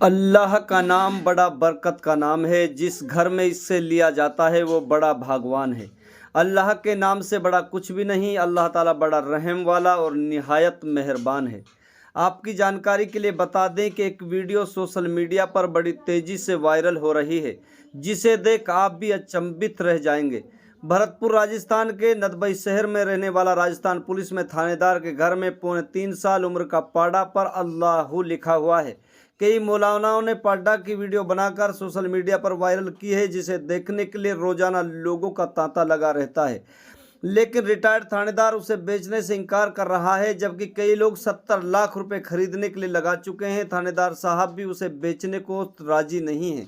अल्लाह का नाम बड़ा बरकत का नाम है। जिस घर में इससे लिया जाता है वो बड़ा भागवान है। अल्लाह के नाम से बड़ा कुछ भी नहीं। अल्लाह ताला बड़ा रहम वाला और निहायत मेहरबान है। आपकी जानकारी के लिए बता दें कि एक वीडियो सोशल मीडिया पर बड़ी तेज़ी से वायरल हो रही है, जिसे देख आप भी अचंभित रह जाएंगे। भरतपुर राजस्थान के नदबई शहर में रहने वाला राजस्थान पुलिस में थानेदार के घर में 3.25 साल उम्र का पाड़ा पर अल्लाहू लिखा हुआ है। कई मौलानाओं ने पाड्डा की वीडियो बनाकर सोशल मीडिया पर वायरल की है, जिसे देखने के लिए रोजाना लोगों का तांता लगा रहता है। लेकिन रिटायर्ड थानेदार उसे बेचने से इनकार कर रहा है, जबकि कई लोग 70 लाख रुपए खरीदने के लिए लगा चुके हैं। थानेदार साहब भी उसे बेचने को राजी नहीं है।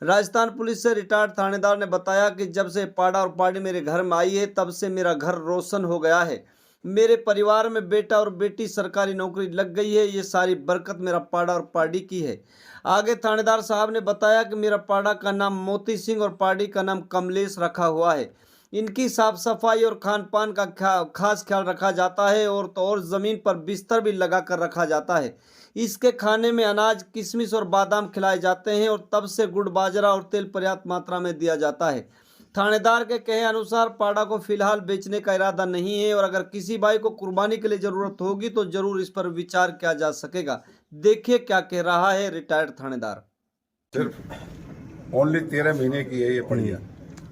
राजस्थान पुलिस से रिटायर्ड थानेदार ने बताया कि जब से पाड़ा और पाड़ी मेरे घर में आई है, तब से मेरा घर रोशन हो गया है। मेरे परिवार में बेटा और बेटी सरकारी नौकरी लग गई है। ये सारी बरकत मेरा पाड़ा और पाड़ी की है। आगे थानेदार साहब ने बताया कि मेरा पाड़ा का नाम मोती सिंह और पाड़ी का नाम कमलेश रखा हुआ है। इनकी साफ सफाई और खान पान का खास ख्याल रखा जाता है और तो और ज़मीन पर बिस्तर भी लगा कर रखा जाता है। इसके खाने में अनाज, किशमिश और बादाम खिलाए जाते हैं और तब से गुड़, बाजरा और तेल पर्याप्त मात्रा में दिया जाता है। थानेदार के कहे अनुसार पाड़ा को फिलहाल बेचने का इरादा नहीं है और अगर किसी भाई को कुर्बानी के लिए ज़रूरत होगी तो ज़रूर इस पर विचार किया जा सकेगा। देखिए क्या कह रहा है रिटायर्ड थानेदार। सिर्फ ओनली 13 महीने की है ये पड़िया।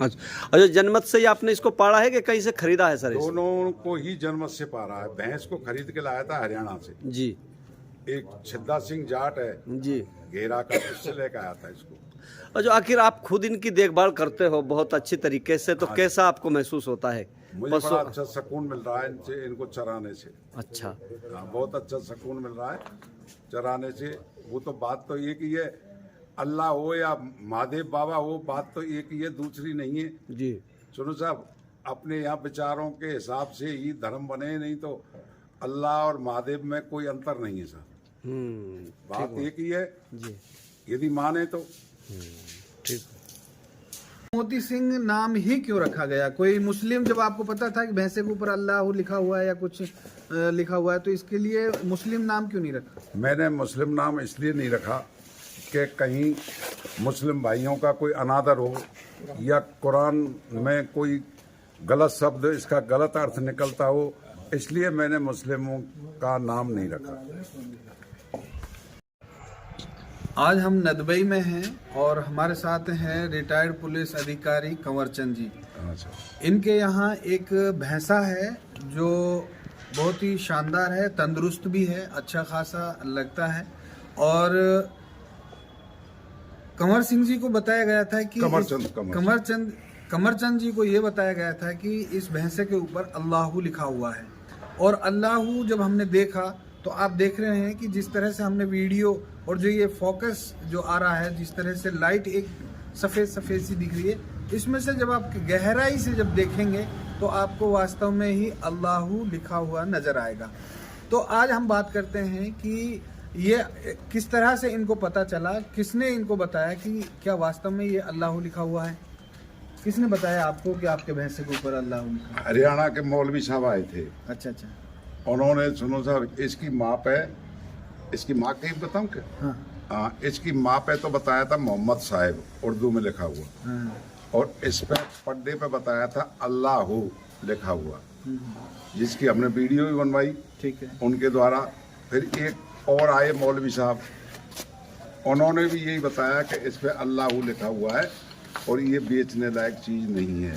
अच्छा, जन्मत से ही आपने इसको पाला है कि कहीं से खरीदा है सर? दोनों को ही जन्मत से पाला है। भैंस को खरीद के लाया था हरियाणा से जी। एक छिद्दा सिंह जाट है जी, घेरा का, उससे लेकर आया था इसको। और जो आखिर आप खुद इनकी देखभाल करते हो बहुत अच्छी तरीके से, तो कैसा आपको महसूस होता है? मुझे बड़ा अच्छा सुकून मिल रहा है इनसे, इनको चराने से। अच्छा, बहुत अच्छा सुकून मिल रहा है चराने से। वो तो बात तो एक ही है, अल्लाह हो या महादेव बाबा हो, बात तो एक ही है, दूसरी नहीं है जी। सुनो साहब, अपने यहाँ विचारों के हिसाब से ही धर्म बने, नहीं तो अल्लाह और महादेव में कोई अंतर नहीं है सर। बात एक ही है जी, यदि माने तो। ठीक। मोती सिंह नाम ही क्यों रखा गया? कोई मुस्लिम, जब आपको पता था कि भैंसे के ऊपर अल्लाह लिखा हुआ है या कुछ लिखा हुआ है, तो इसके लिए मुस्लिम नाम क्यों नहीं रखा? मैंने मुस्लिम नाम इसलिए नहीं रखा कि कहीं मुस्लिम भाइयों का कोई अनादर हो या कुरान में कोई गलत शब्द, इसका गलत अर्थ निकलता हो, इसलिए मैंने मुस्लिमों का नाम नहीं रखा। आज हम नदबई में हैं और हमारे साथ हैं रिटायर्ड पुलिस अधिकारी कंवर चंद जी। अच्छा। इनके यहाँ एक भैंसा है जो बहुत ही शानदार है, तंदुरुस्त भी है, अच्छा खासा लगता है। और कंवर सिंह जी को बताया गया था कि कंवर चंद जी को ये बताया गया था कि इस भैंसे के ऊपर अल्लाहू लिखा हुआ है। और अल्लाहू जब हमने देखा तो आप देख रहे हैं कि जिस तरह से हमने वीडियो और जो ये फोकस जो आ रहा है, जिस तरह से लाइट एक सफ़ेद सफ़ेद सी दिख रही है, इसमें से जब आप गहराई से जब देखेंगे तो आपको वास्तव में ही अल्लाहू लिखा हुआ नज़र आएगा। तो आज हम बात करते हैं कि ये किस तरह से इनको पता चला, किसने इनको बताया कि क्या वास्तव में ये अल्लाहू लिखा हुआ है? किसने बताया आपको कि आपके भैंसे के ऊपर अल्लाहू लिखा? हरियाणा के मौलवी साहब आए थे। अच्छा अच्छा। उन्होंने, सुनो सर, इसकी माँ पे, इसकी माँ कहीं बताऊं क्या? हाँ, इसकी माँ पे तो बताया था मोहम्मद साहिब, उर्दू में लिखा हुआ। हाँ। और इस पे पड्डे पे बताया था अल्लाहू लिखा हुआ, जिसकी हमने वीडियो भी बनवाई। ठीक है। उनके द्वारा फिर एक और आए मौलवी साहब, उन्होंने भी यही बताया कि इस पे अल्लाहू लिखा हुआ है और ये बेचने लायक चीज़ नहीं है,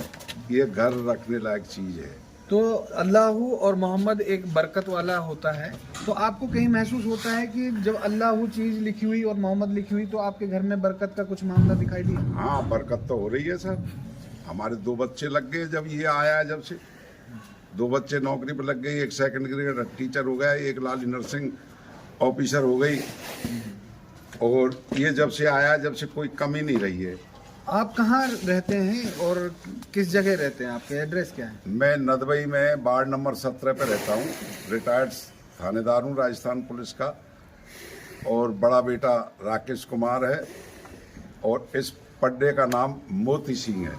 ये घर रखने लायक चीज़ है। तो अल्लाहू और मोहम्मद एक बरकत वाला होता है। तो आपको कहीं महसूस होता है कि जब अल्लाहू चीज़ लिखी हुई और मोहम्मद लिखी हुई तो आपके घर में बरकत का कुछ मामला दिखाई दिया? हाँ, बरकत तो हो रही है सर। हमारे 2 बच्चे लग गए जब ये आया है, जब से 2 बच्चे नौकरी पर लग गई। एक सेकंड ग्रेड टीचर हो गया, एक लाली नर्सिंग ऑफिसर हो गई। और ये जब से आया, जब से कोई कमी नहीं रही है। आप कहाँ रहते हैं और किस जगह रहते हैं? आपके एड्रेस क्या है? मैं नदबई में वार्ड नंबर 17 पे रहता हूँ। रिटायर्ड थानेदार हूँ राजस्थान पुलिस का। और बड़ा बेटा राकेश कुमार है और इस पड्डे का नाम मोती सिंह है।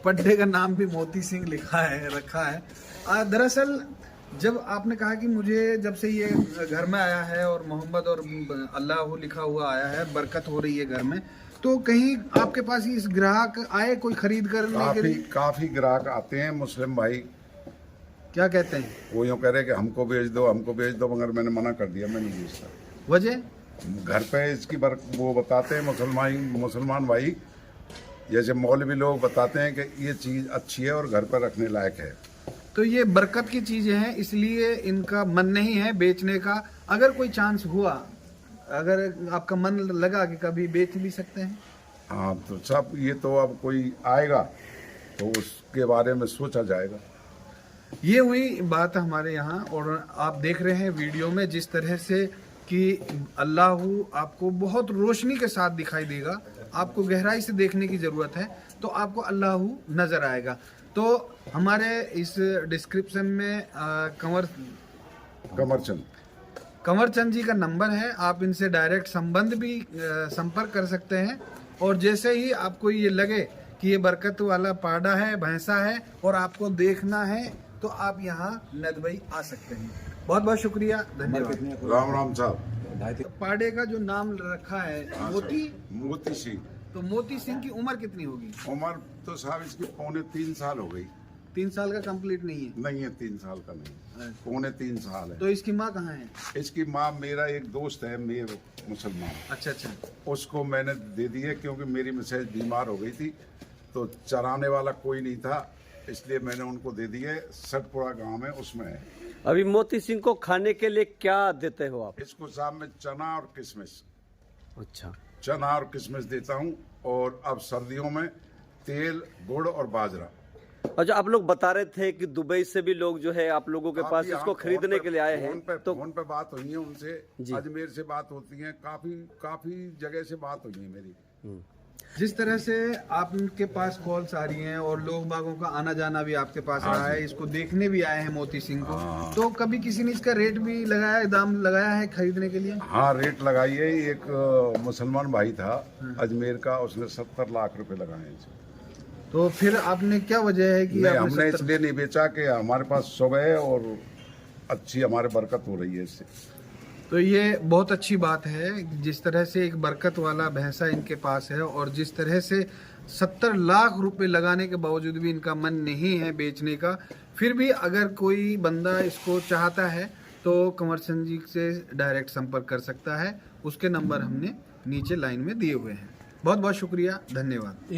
पड्डे का नाम भी मोती सिंह लिखा है, रखा है। दरअसल जब आपने कहा कि मुझे जब से ये घर में आया है और मोहम्मद और अल्लाह लिखा हुआ आया है, बरकत हो रही है घर में, तो कहीं आपके पास इस ग्राहक आए कोई खरीद करने के लिए? काफी ग्राहक आते हैं मुस्लिम भाई। क्या कहते हैं? वो यूँ कह रहे कि हमको भेज दो, हमको भेज दो, मगर मैंने मना कर दिया, मैं नहीं भेजता। वजह? घर पे इसकी वो बताते हैं मुसलमान भाई, जैसे मौलवी लोग बताते हैं कि ये चीज़ अच्छी है और घर पर रखने लायक है। तो ये बरकत की चीजें हैं, इसलिए इनका मन नहीं है बेचने का। अगर कोई चांस हुआ, अगर आपका मन लगा कि कभी बेच भी सकते हैं? हाँ, तो सब ये तो अब कोई आएगा तो उसके बारे में सोचा जाएगा। ये हुई बात हमारे यहाँ। और आप देख रहे हैं वीडियो में जिस तरह से कि अल्लाह आपको बहुत रोशनी के साथ दिखाई देगा, आपको गहराई से देखने की ज़रूरत है तो आपको अल्लाह नज़र आएगा। तो हमारे इस डिस्क्रिप्शन में कंवर चंद जी का नंबर है, आप इनसे डायरेक्ट संपर्क कर सकते हैं। और जैसे ही आपको ये लगे कि ये बरकत वाला पाड़ा है, भैंसा है और आपको देखना है, तो आप यहाँ नदबई आ सकते हैं। बहुत बहुत शुक्रिया, धन्यवाद। राम राम साहब। पाड़े का जो नाम रखा है मोती सिंह। तो मोती सिंह की उम्र कितनी होगी? उम्र तो साहब इसकी 3.25 साल हो गई। 3 साल का कंप्लीट नहीं है? नहीं है, 3 साल का नहीं, 3.25 साल है। तो इसकी माँ कहाँ है? इसकी माँ मेरा एक दोस्त है, मेरे मुसलमान। अच्छा अच्छा। उसको मैंने दे दी है क्योंकि मेरी मिसेज बीमार हो गई थी, तो चराने वाला कोई नहीं था, इसलिए मैंने उनको दे दी है। सटपुरा गांव में उसमें है। अभी मोती सिंह को खाने के लिए क्या देते हो आप? इसको शाम में चना और किशमिश। अच्छा। चना और किशमिश देता हूँ, और अब सर्दियों में तेल, गुड़ और बाजरा। अच्छा, आप लोग बता रहे थे कि दुबई से भी लोग जो है आप लोगों के पास इसको खरीदने के लिए आए हैं। फोन पे बात हुई है उनसे, अजमेर से बात होती है, काफी जगह से बात हुई है मेरी। जिस तरह से आपके पास कॉल्स आ रही हैं और लोग बागों का आना जाना भी आपके पास रहा है, इसको देखने भी आए हैं मोती सिंह को, तो कभी किसी ने इसका रेट भी लगाया, दाम लगाया है खरीदने के लिए? हाँ, रेट लगाई है। एक मुसलमान भाई था अजमेर का, उसने 70 लाख रुपए लगाए हैं। तो फिर आपने क्या वजह है कि हमने इसलिए नहीं बेचा कि हमारे पास सुबह है और अच्छी हमारे बरकत हो रही है इससे। तो ये बहुत अच्छी बात है, जिस तरह से एक बरकत वाला भैंसा इनके पास है और जिस तरह से 70 लाख रुपए लगाने के बावजूद भी इनका मन नहीं है बेचने का। फिर भी अगर कोई बंदा इसको चाहता है तो कंवर चंद जी से डायरेक्ट संपर्क कर सकता है। उसके नंबर हमने नीचे लाइन में दिए हुए हैं। बहुत बहुत शुक्रिया, धन्यवाद।